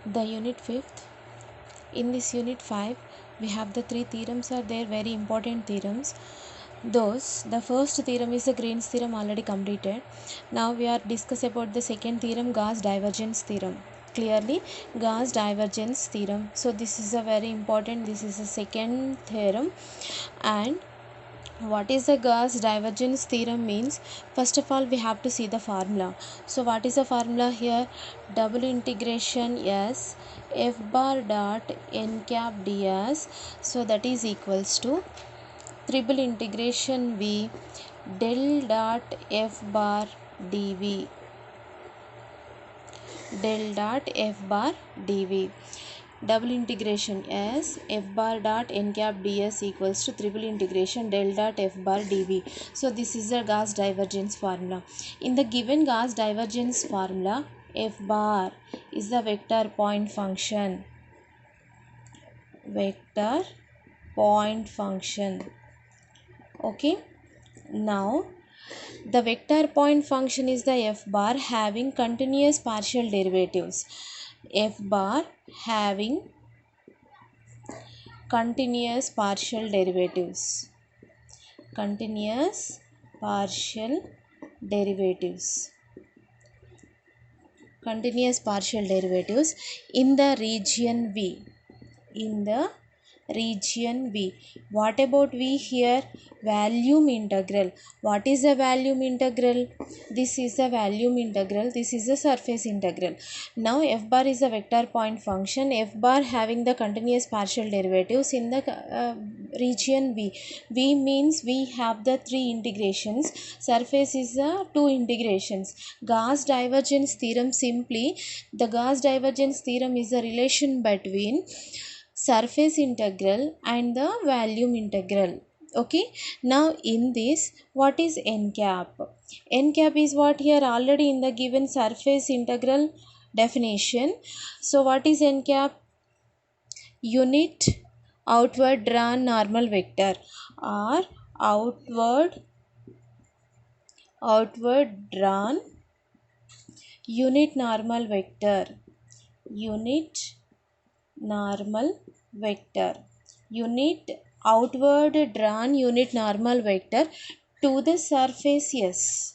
the unit 5th. In this unit 5 we have the three theorems are there, very important theorems. Those, the first theorem is the Green's theorem, already completed. Now we are discuss about the second theorem, Gauss divergence theorem. Clearly Gauss divergence theorem. So this is a very important, this is the second theorem. And what is the Gauss divergence theorem means? First of all we have to see the formula. So what is the formula here? Double integration S f bar dot n cap ds, so that is equals to triple integration V del dot f bar dv, del dot f bar dv. Double integration S f bar dot n cap ds equals to triple integration del dot f bar dv. So this is the Gauss divergence formula. In the given Gauss divergence formula, f bar is the vector point function. Vector point function. Okay. Now the vector point function is the f bar having continuous partial derivatives. F bar having continuous partial derivatives. Continuous partial derivatives. Continuous partial derivatives in the region V. In the region V. What about V here? Volume integral. What is the volume integral? This is the volume integral. This is the surface integral. Now f bar is a vector point function. F bar having the continuous partial derivatives in the region V. V means we have the three integrations. Surface is the two integrations. Gauss divergence theorem, simply the Gauss divergence theorem is the relation between surface integral and the volume integral. Okay. Now in this, what is n cap? N cap is what here already in the given surface integral definition. So what is n cap? Unit outward drawn normal vector, or outward drawn unit normal vector. Unit normal vector. Unit outward drawn unit normal vector to the surface S.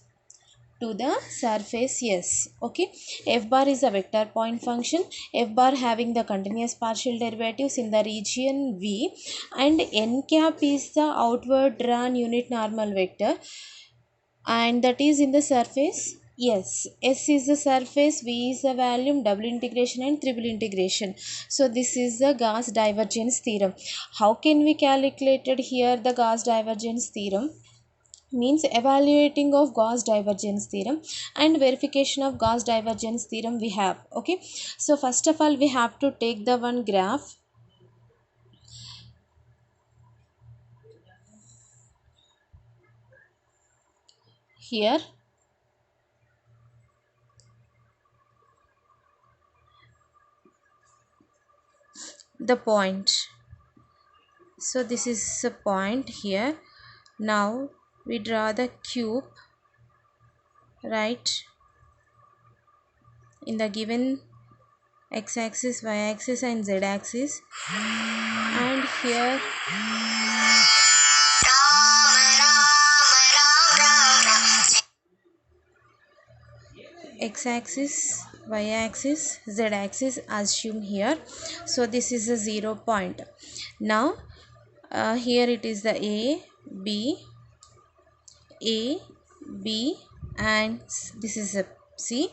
To the surface S. Okay. F bar is a vector point function. F bar having the continuous partial derivatives in the region V, and n cap is the outward drawn unit normal vector, and that is in the surface S. S is the surface, V is the volume, double integration and triple integration. So this is the Gauss divergence theorem. How can we calculate it here? The Gauss divergence theorem means evaluating of Gauss divergence theorem and verification of Gauss divergence theorem we have. Okay. So first of all we have to take the one graph. Here the point. So this is a point here. Now we draw the cube, right, in the given x-axis, y-axis and z-axis, and here x-axis, y-axis, z-axis assume here. So this is a 0 point. Now here it is the A, B, and this is a C,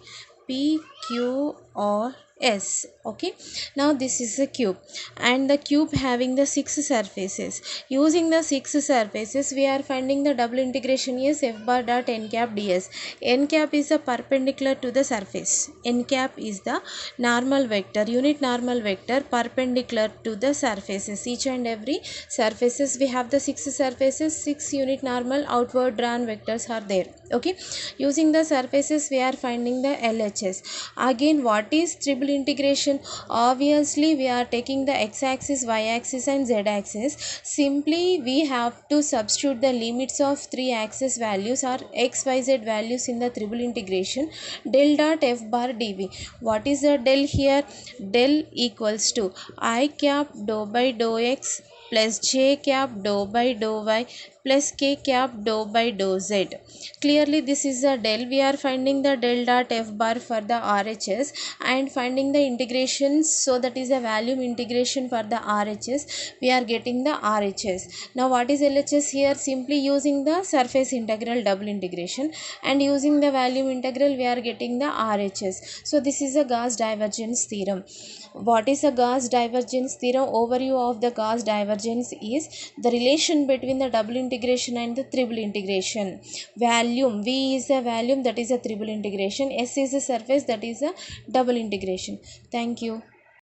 P, Q, or S. Okay. Now this is a cube, and the cube having the 6 surfaces. Using the 6 surfaces we are finding the double integration is f bar dot n cap ds. N cap is the perpendicular to the surface. N cap is the normal vector, unit normal vector perpendicular to the surfaces. Each and every surfaces we have the 6 surfaces, 6 unit normal outward drawn vectors are there. Okay. Using the surfaces we are finding the LHS. Again, what is triple double integration? Obviously we are taking the x-axis, y-axis and z-axis. Simply we have to substitute the limits of three axis values or x, y, z values in the triple integration. Del dot f bar dv. What is the del here? Del equals to I cap dou by dou x plus j cap dou by dou y plus k cap dou by dou z. Clearly this is the del. We are finding the del dot f bar for the RHS and finding the integrations, so that is a volume integration for the RHS. We are getting the RHS. Now what is LHS here? Simply using the surface integral double integration and using the volume integral we are getting the RHS. So this is a Gauss divergence theorem. What is a Gauss divergence theorem? Overview of the Gauss divergence is the relation between the double integration and the triple integration. Volume, V is a volume, that is a triple integration, S is a surface, that is a double integration. Thank you.